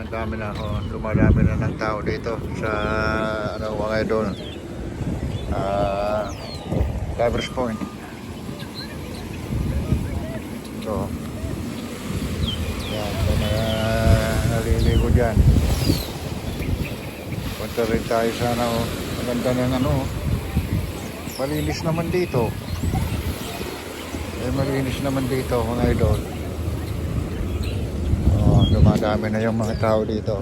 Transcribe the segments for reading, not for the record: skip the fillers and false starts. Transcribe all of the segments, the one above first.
ang dami na ako, dumarami na ng tao dito sa ano mga idol, Divers Point. So yan, so naliligo dyan. Punta rin tayo sa ano, maganda ng ano, malinis naman dito. Malinis naman dito mga idol. Dumadami na yung mga tao dito.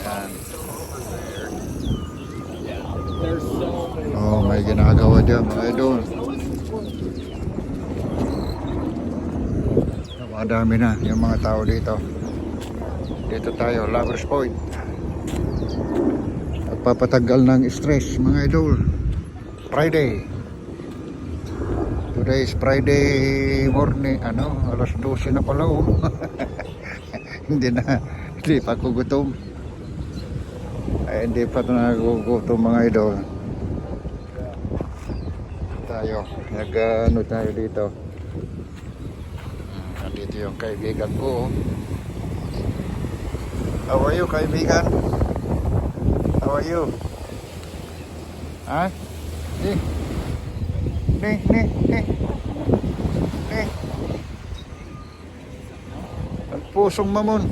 Ayan. May ginagawa dyan mga idol. Dumadami na yung mga tao dito. Dito tayo, Lovers Point. Nagpapatagal ng stress mga idol. Friday. Today is Friday morning, alas 12 na pala hindi pa ako gutom. Hindi pa nagugutom mga idol. Tayo, tayo dito. Nandito yung kaibigan ko. How are you, kaibigan? How are you? Ha? Nih. Ang pusong mamon.